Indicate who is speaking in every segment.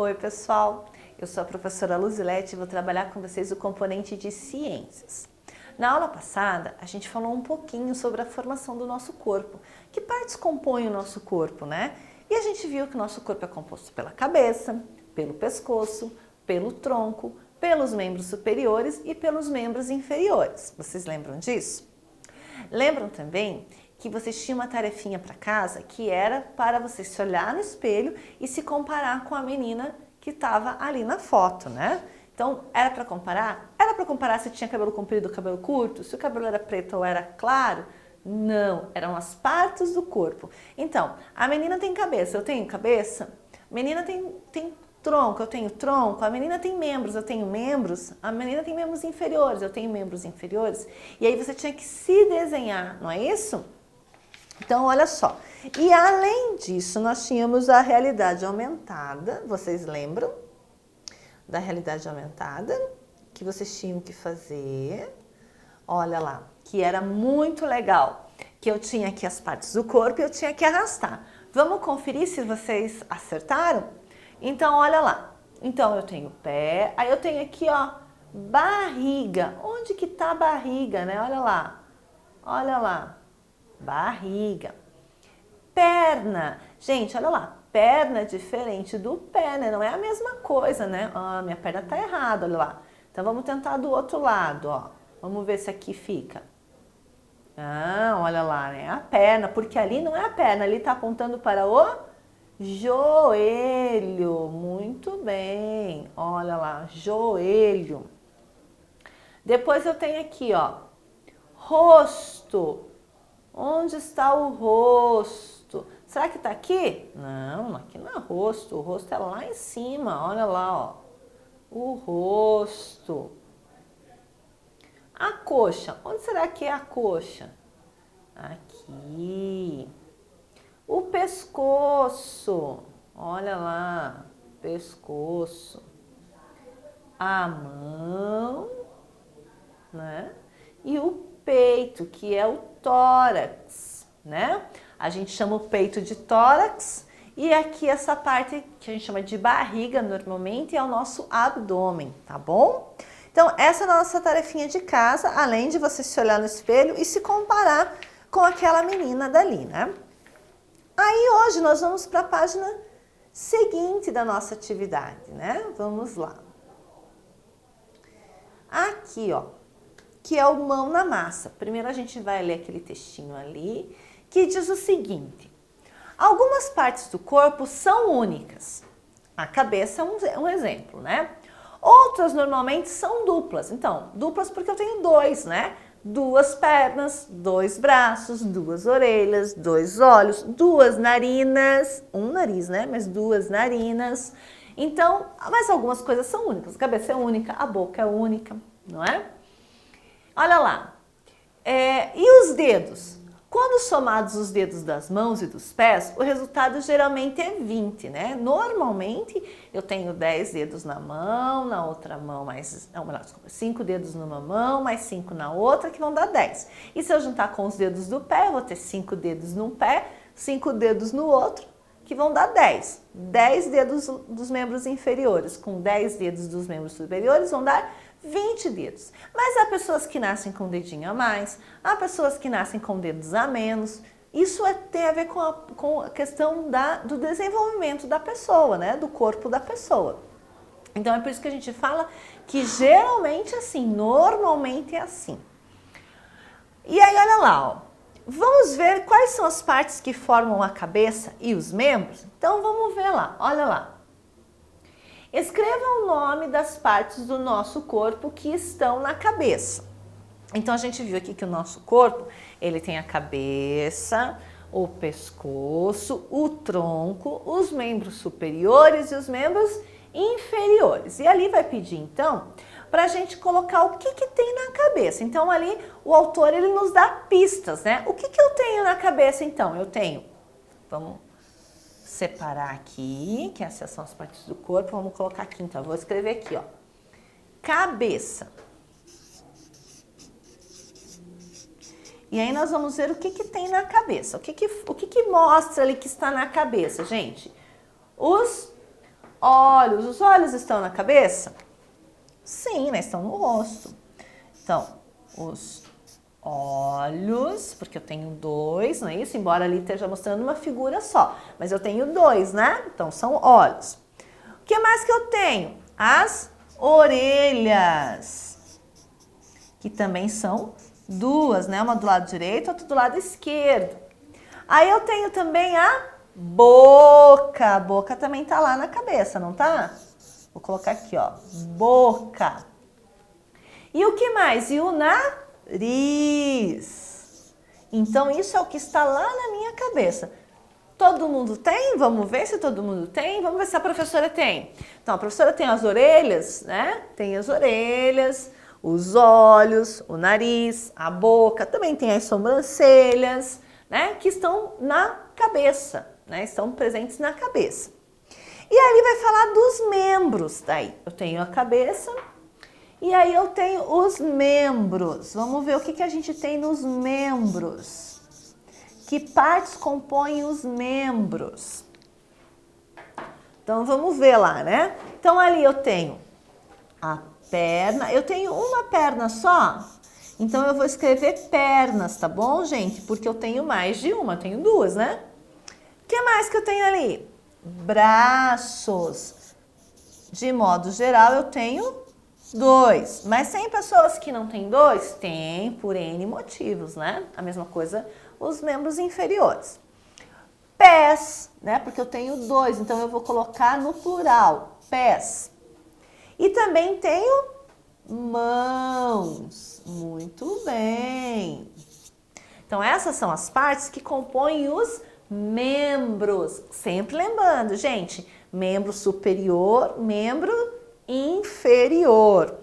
Speaker 1: Oi pessoal, eu sou a professora Luzilete e vou trabalhar com vocês o componente de ciências. Na aula passada, a gente falou um pouquinho sobre a formação do nosso corpo. Que partes compõem o nosso corpo, né? E a gente viu que o nosso corpo é composto pela cabeça, pelo pescoço, pelo tronco, pelos membros superiores e pelos membros inferiores. Vocês lembram disso? Lembram também que vocês tinham uma tarefinha para casa que era para você se olhar no espelho e se comparar com a menina que estava ali na foto, né? Então, era para comparar? Era para comparar se tinha cabelo comprido ou cabelo curto? Se o cabelo era preto ou era claro? Não, eram as partes do corpo. Então, a menina tem cabeça, eu tenho cabeça? A menina tem tronco, eu tenho tronco, a menina tem membros, eu tenho membros, a menina tem membros inferiores, eu tenho membros inferiores. E aí você tinha que se desenhar, não é isso? Então, olha só. E além disso, nós tínhamos a realidade aumentada, vocês lembram da realidade aumentada? Que vocês tinham que fazer, olha lá, que era muito legal, que eu tinha aqui as partes do corpo e eu tinha que arrastar. Vamos conferir se vocês acertaram? Então, olha lá. Então, eu tenho pé, aí eu tenho aqui, ó, barriga. Onde que tá a barriga, né? Olha lá. Olha lá. Barriga. Perna. Gente, olha lá. Perna é diferente do pé, né? Não é a mesma coisa, né? Ah, minha perna tá errada, olha lá. Então, vamos tentar do outro lado, ó. Vamos ver se aqui fica. Ah, olha lá, né? A perna, porque ali não é a perna, ali tá apontando para o joelho. Muito bem. Olha lá, joelho. Depois eu tenho aqui, ó, rosto. Onde está o rosto? Será que está aqui? Não, aqui não é rosto. O rosto é lá em cima. Olha lá, ó. O rosto. A coxa. Onde será que é a coxa? Aqui. O pescoço. Olha lá. Pescoço. A mão, né? E o peito, que é o tórax, né? A gente chama o peito de tórax e aqui essa parte que a gente chama de barriga normalmente é o nosso abdômen, tá bom? Então essa é a nossa tarefinha de casa, além de você se olhar no espelho e se comparar com aquela menina dali, né? Aí hoje nós vamos para a página seguinte da nossa atividade, né? Vamos lá. Aqui, ó, que é o mão na massa. Primeiro a gente vai ler aquele textinho ali, que diz o seguinte: algumas partes do corpo são únicas. A cabeça é um exemplo, né? Outras normalmente são duplas. Então, duplas porque eu tenho dois, né? Duas pernas, dois braços, duas orelhas, dois olhos, duas narinas, um nariz, né? Mas duas narinas. Então, mas algumas coisas são únicas. A cabeça é única, a boca é única, não é? Olha lá, e os dedos? Quando somados os dedos das mãos e dos pés, o resultado geralmente é 20, né? Normalmente eu tenho 10 dedos na mão, na outra mão mais, não, desculpa, 5 dedos numa mão, mais 5 na outra, que vão dar 10. E se eu juntar com os dedos do pé, eu vou ter 5 dedos num pé, 5 dedos no outro, que vão dar 10. 10 dedos dos membros inferiores com 10 dedos dos membros superiores vão dar 20 dedos. Mas há pessoas que nascem com um dedinho a mais, há pessoas que nascem com dedos a menos. Isso tem a ver com a questão do desenvolvimento da pessoa, né? Do corpo da pessoa. Então é por isso que a gente fala que geralmente é assim, normalmente é assim. E aí olha lá, ó. Vamos ver quais são as partes que formam a cabeça e os membros? Então vamos ver lá, olha lá. Escreva o nome das partes do nosso corpo que estão na cabeça. Então a gente viu aqui que o nosso corpo, ele tem a cabeça, o pescoço, o tronco, os membros superiores e os membros inferiores. E ali vai pedir então para a gente colocar o que tem na cabeça. Então ali o autor ele nos dá pistas, né? O que eu tenho na cabeça então? Eu tenho, vamos separar aqui, que essas são as partes do corpo, vamos colocar aqui então, vou escrever aqui, ó, cabeça. E aí nós vamos ver o que tem na cabeça, o que mostra ali que está na cabeça, gente? Os olhos. Os olhos estão na cabeça? Sim, né? Estão no rosto. Então, os olhos, porque eu tenho dois, não é isso? Embora ali esteja mostrando uma figura só, mas eu tenho dois, né? Então, são olhos. O que mais que eu tenho? As orelhas, que também são duas, né? Uma do lado direito, outra do lado esquerdo. Aí eu tenho também a boca. A boca também tá lá na cabeça, não tá? Vou colocar aqui, ó, boca. E o que mais? E o nariz. Então, isso é o que está lá na minha cabeça. Todo mundo tem? Vamos ver se todo mundo tem. Vamos ver se a professora tem. Então, a professora tem as orelhas, né? Tem as orelhas, os olhos, o nariz, a boca. Também tem as sobrancelhas, né? Que estão na cabeça, né? Estão presentes na cabeça. E aí vai falar dos membros. Daí eu tenho a cabeça e aí eu tenho os membros. Vamos ver o que a gente tem nos membros. Que partes compõem os membros? Então vamos ver lá, né? Então ali eu tenho a perna. Eu tenho uma perna só? Então eu vou escrever pernas, tá bom, gente? Porque eu tenho mais de uma, eu tenho duas, né? O que mais que eu tenho ali? Braços. De modo geral, eu tenho dois. Mas tem pessoas que não têm dois? Tem, por N motivos, né? A mesma coisa os membros inferiores. Pés, né? Porque eu tenho dois, então eu vou colocar no plural, pés. E também tenho mãos. Muito bem. Então essas são as partes que compõem os membros. Sempre lembrando, gente, membro superior, membro inferior.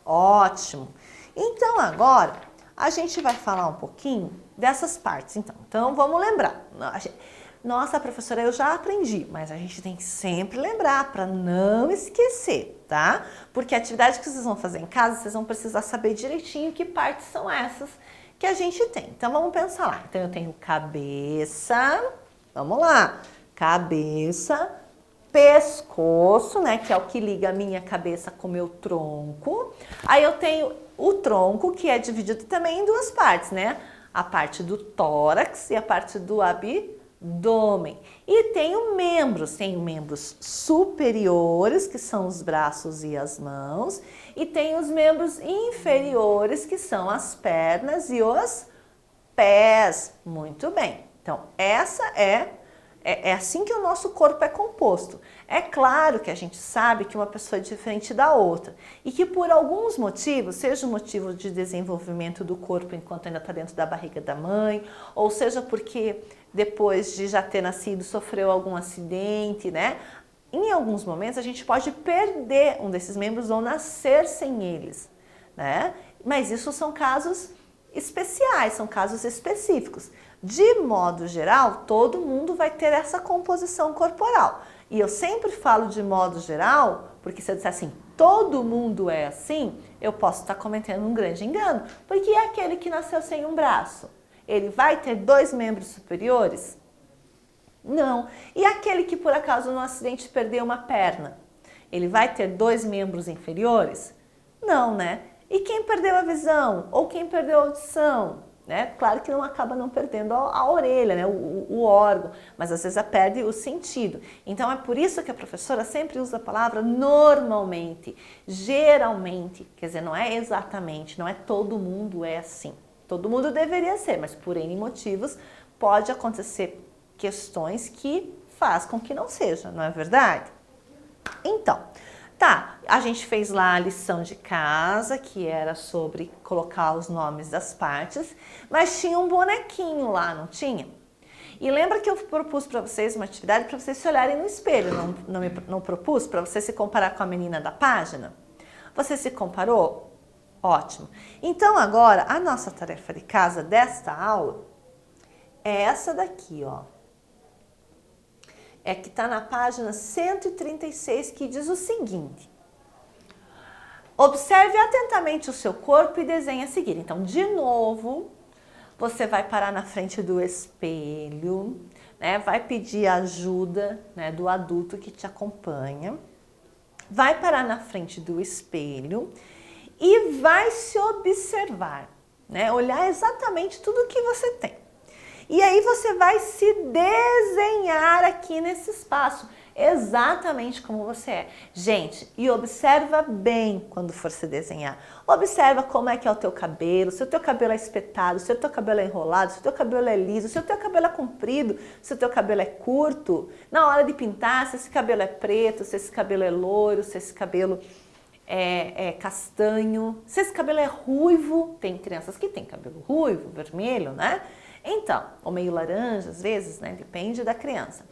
Speaker 1: Ótimo. Então agora a gente vai falar um pouquinho dessas partes. Então vamos lembrar. Nossa, professora, eu já aprendi, mas a gente tem que sempre lembrar para não esquecer, tá? Porque a atividade que vocês vão fazer em casa, vocês vão precisar saber direitinho que partes são essas que a gente tem. Então vamos pensar lá. Então eu tenho cabeça, vamos lá, cabeça, pescoço, né, que é o que liga a minha cabeça com o meu tronco. Aí eu tenho o tronco, que é dividido também em duas partes, né? A parte do tórax e a parte do abdômen. E tenho membros superiores, que são os braços e as mãos, e tenho os membros inferiores, que são as pernas e os pés. Muito bem. Então, essa é assim que o nosso corpo é composto. É claro que a gente sabe que uma pessoa é diferente da outra e que por alguns motivos, seja o motivo de desenvolvimento do corpo enquanto ainda está dentro da barriga da mãe, ou seja porque depois de já ter nascido sofreu algum acidente, né? Em alguns momentos a gente pode perder um desses membros ou nascer sem eles, né? Mas isso são casos especiais, são casos específicos. De modo geral, todo mundo vai ter essa composição corporal. E eu sempre falo de modo geral, porque se eu disser assim, todo mundo é assim, eu posso estar cometendo um grande engano. Porque é aquele que nasceu sem um braço, ele vai ter dois membros superiores? Não. E aquele que por acaso no acidente perdeu uma perna, ele vai ter dois membros inferiores? Não, né? E quem perdeu a visão? Ou quem perdeu a audição? Né? Claro que não acaba não perdendo a orelha, né? o órgão, mas às vezes perde o sentido. Então é por isso que a professora sempre usa a palavra normalmente, geralmente, quer dizer, não é exatamente, não é todo mundo é assim. Todo mundo deveria ser, mas por N motivos pode acontecer questões que faz com que não seja, não é verdade? Então, tá, a gente fez lá a lição de casa, que era sobre colocar os nomes das partes, mas tinha um bonequinho lá, não tinha? E lembra que eu propus para vocês uma atividade para vocês se olharem no espelho, não propus para você se comparar com a menina da página? Você se comparou? Ótimo. Então agora, a nossa tarefa de casa desta aula é essa daqui, ó. É que está na página 136, que diz o seguinte: observe atentamente o seu corpo e desenhe a seguir. Então, de novo, Você vai parar na frente do espelho, né? Vai pedir ajuda, né, do adulto que te acompanha. Vai parar na frente do espelho e vai se observar, né? Olhar exatamente tudo que você tem. E aí você vai se desenhar aqui nesse espaço, exatamente como você é. Gente, e observa bem quando for se desenhar. Observa como é que é o teu cabelo, se o teu cabelo é espetado, se o teu cabelo é enrolado, se o teu cabelo é liso, se o teu cabelo é comprido, se o teu cabelo é curto. Na hora de pintar, se esse cabelo é preto, se esse cabelo é loiro, se esse cabelo é castanho, se esse cabelo é ruivo. Tem crianças que têm cabelo ruivo, vermelho, né? Então, ou meio laranja às vezes, né? Depende da criança.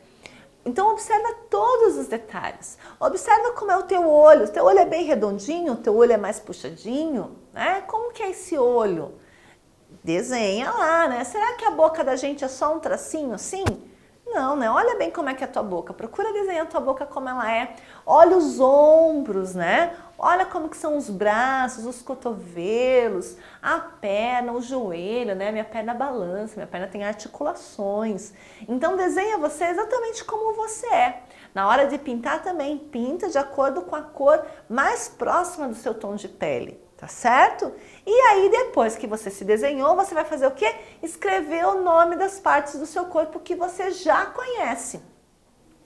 Speaker 1: Então observa todos os detalhes. Observa como é o teu olho. O teu olho é bem redondinho, o teu olho é mais puxadinho, né? Como que é esse olho? Desenha lá, né? Será que a boca da gente é só um tracinho assim? Não, né? Olha bem como é que é a tua boca. Procura desenhar a tua boca como ela é. Olha os ombros, né? Olha como que são os braços, os cotovelos, a perna, o joelho, né? Minha perna balança, minha perna tem articulações. Então desenha você exatamente como você é. Na hora de pintar também, pinta de acordo com a cor mais próxima do seu tom de pele. Tá certo? E aí depois que você se desenhou, você vai fazer o quê? Escrever o nome das partes do seu corpo que você já conhece.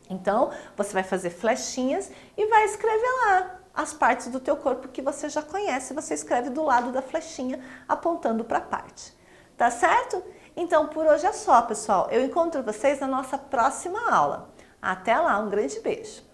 Speaker 1: Então, você vai fazer flechinhas e vai escrever lá as partes do teu corpo que você já conhece. Você escreve do lado da flechinha, apontando para a parte. Tá certo? Então, por hoje é só, pessoal. Eu encontro vocês na nossa próxima aula. Até lá, um grande beijo!